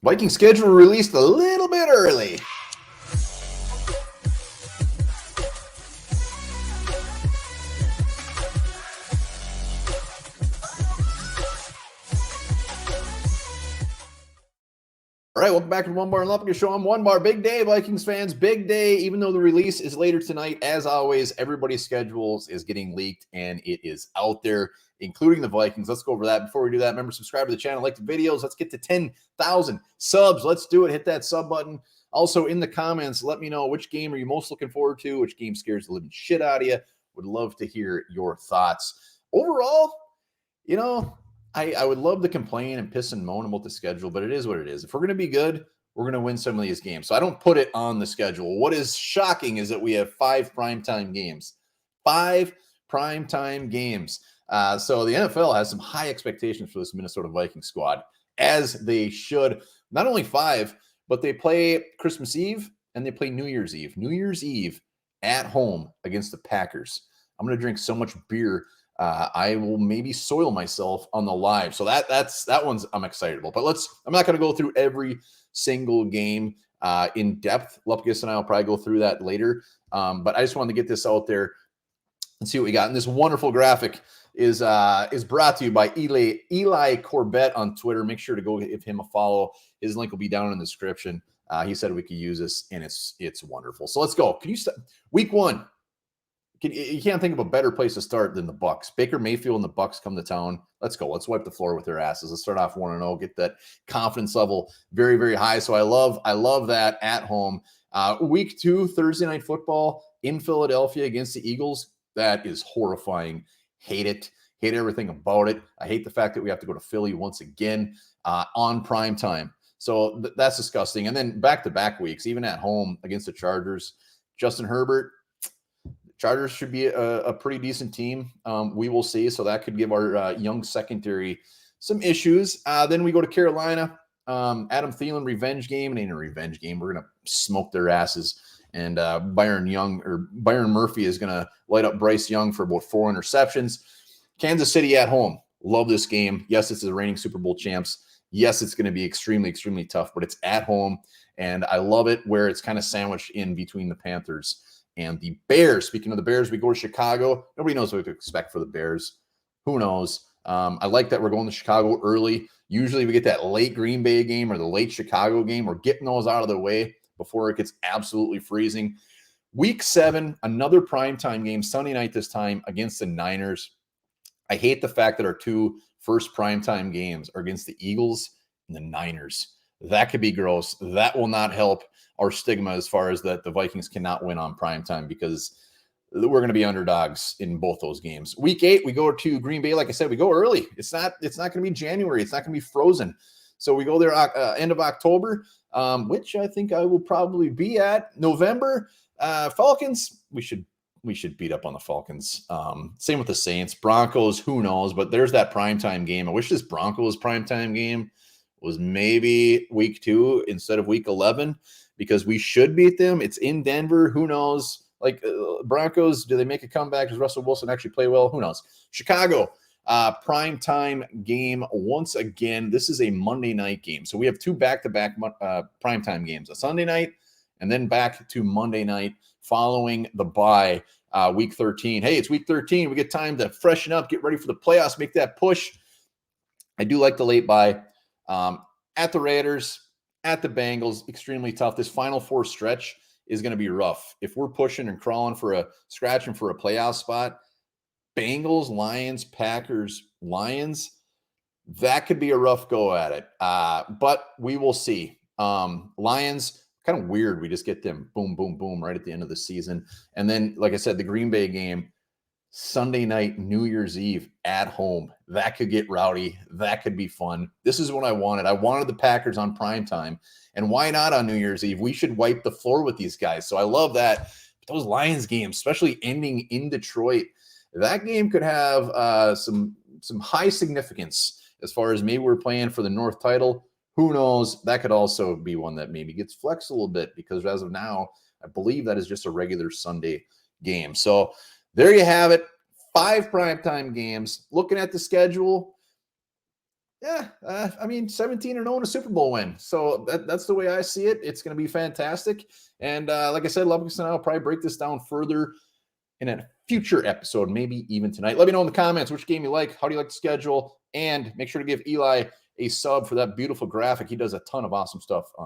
Viking schedule released a little bit early. All right, welcome back to the Onebar and Lupagus show. I'm Onebar. Big day, Vikings fans. Big day, even though the release is later tonight. As always, everybody's schedules is getting leaked, and it is out there, including the Vikings. Let's go over that. Before we do that, remember, subscribe to the channel, like the videos. Let's get to 10,000 subs. Let's do it. Hit that sub button. Also, in the comments, let me know which game are you most looking forward to, which game scares the living shit out of you. Would love to hear your thoughts. Overall, I would love to complain and piss and moan about the schedule, but it is what it is. If we're going to be good, we're going to win some of these games. So I don't put it on the schedule. What is shocking is that we have 5 primetime games. 5 primetime games. So the NFL has some high expectations for this Minnesota Vikings squad, as they should. Not only 5, but they play Christmas Eve and they play New Year's Eve. New Year's Eve at home against the Packers. I'm going to drink so much beer I will maybe soil myself on the live. So that one's I'm excited about. But I'm not going to go through every single game in depth. Lupagus and I will probably go through that later. But I just wanted to get this out there and see what we got. And this wonderful graphic is brought to you by Eli Corbett on Twitter. Make sure to go give him a follow. His link will be down in the description. He said we could use this, and it's wonderful. So let's go. Can you start week 1? You can't think of a better place to start than the Bucks. Baker Mayfield and the Bucks come to town. Let's go. Let's wipe the floor with their asses. Let's start off 1-0. Get that confidence level very, very high. So I love that at home. Week 2, Thursday night football in Philadelphia against the Eagles. That is horrifying. Hate it. Hate everything about it. I hate the fact that we have to go to Philly once again on prime time. So that's disgusting. And then back-to-back weeks, even at home against the Chargers. Justin Herbert. Chargers should be a pretty decent team. We will see. So that could give our young secondary some issues. Then we go to Carolina. Adam Thielen revenge game. It ain't a revenge game. We're going to smoke their asses. And Byron Murphy is going to light up Bryce Young for about 4 interceptions. Kansas City at home. Love this game. Yes, it's the reigning Super Bowl champs. Yes, it's going to be extremely, extremely tough, but it's at home. And I love it where it's kind of sandwiched in between the Panthers and the Bears. Speaking of the Bears, we go to Chicago. Nobody knows what to expect for the Bears. Who knows? I like that we're going to Chicago early. Usually we get that late Green Bay game or the late Chicago game. We're getting those out of the way before it gets absolutely freezing. Week 7, another primetime game, Sunday night this time against the Niners. I hate the fact that our 2 first primetime games are against the Eagles and the Niners. That could be gross. That will not help our stigma as far as that the Vikings cannot win on primetime because we're going to be underdogs in both those games. Week 8, we go to Green Bay. Like I said, we go early. It's not going to be January. It's not going to be frozen. So we go there end of October, which I think I will probably be at. November, Falcons, we should beat up on the Falcons. Same with the Saints. Broncos, who knows? But there's that primetime game. I wish this Broncos primetime game was maybe week 2 instead of week 11 because we should beat them. It's in Denver. Who knows? Like Broncos, do they make a comeback? Does Russell Wilson actually play well? Who knows? Chicago, primetime game once again. This is a Monday night game. So we have 2 back-to-back primetime games, a Sunday night and then back to Monday night following the bye, week 13. Hey, it's week 13. We get time to freshen up, get ready for the playoffs, make that push. I do like the late bye. At the Raiders, at the Bengals, extremely tough. This Final 4 stretch is going to be rough. If we're pushing and crawling scratching for a playoff spot, Bengals, Lions, Packers, Lions, that could be a rough go at it. But we will see. Lions, kind of weird. We just get them boom, boom, boom right at the end of the season. And then, like I said, the Green Bay game, Sunday night, New Year's Eve at home. That could get rowdy. That could be fun. This is what I wanted. I wanted the Packers on primetime. And why not on New Year's Eve? We should wipe the floor with these guys. So I love that. But those Lions games, especially ending in Detroit, that game could have some high significance as far as maybe we're playing for the North title. Who knows? That could also be one that maybe gets flexed a little bit because as of now, I believe that is just a regular Sunday game. So there you have it. 5 primetime games. Looking at the schedule, Yeah, I mean, 17-0 in a Super Bowl win. So that's the way I see it. It's going to be fantastic. And like I said, Lupagus and I will probably break this down further in a future episode, maybe even tonight. Let me know in the comments which game you like. How do you like the schedule? And make sure to give Eli a sub for that beautiful graphic. He does a ton of awesome stuff on